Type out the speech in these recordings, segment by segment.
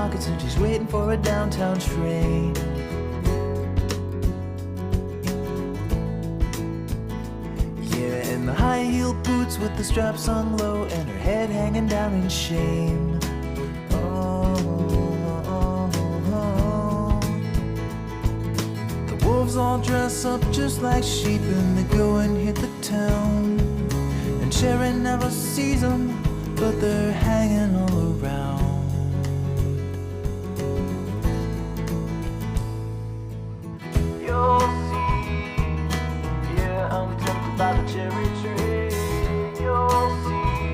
pockets and she's waiting for a downtown train. Yeah, in the high-heeled boots with the straps hung low and her head hanging down in shame. The wolves all dress up just like sheep and they go and hit the town. And Cherry never sees them, but they're hanging all around. You'll see, yeah, I'm tempted by the cherry tree. You'll see,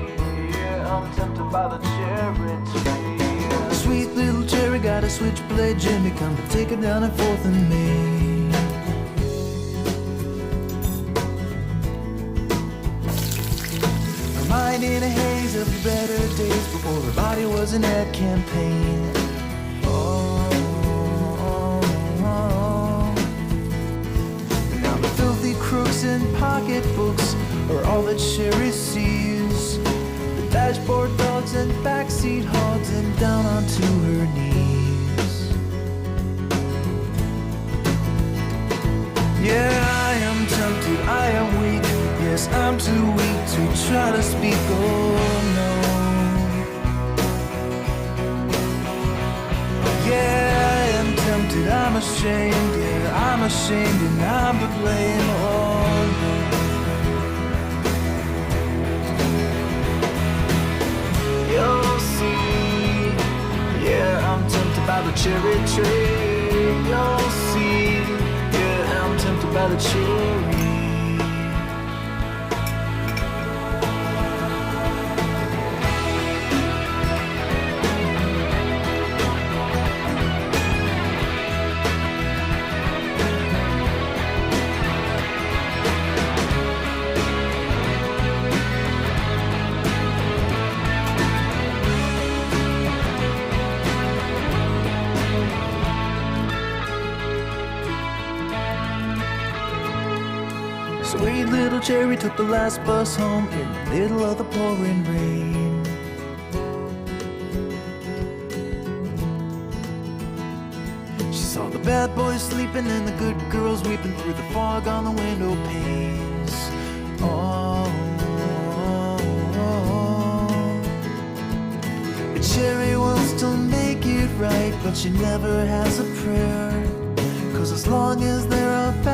yeah, I'm tempted by the cherry tree. Sweet little cherry got a switchblade Jimmy come to take her down at 4th and Main. Her mind in a haze of better days before her body was an ad campaign. Now the filthy crooks and pocketbooks are all that Sherry sees. The dashboard dogs and backseat hogs and down onto her knees. Yeah, I am tempted, I am weak. Yes, I'm too weak to try to speak, oh no. Yeah, I am tempted, I'm ashamed. Yeah, I'm ashamed and I'm to blame, oh no. You'll see, yeah, I'm tempted by the cherry tree. You'll see, yeah, I'm tempted by the cherry. Sweet little Cherry took the last bus home in the middle of the pouring rain. She saw the bad boys sleeping and the good girls weeping through the fog on the window panes. Oh, but Cherry wants to make it right, but she never has a prayer. 'Cause as long as there are bad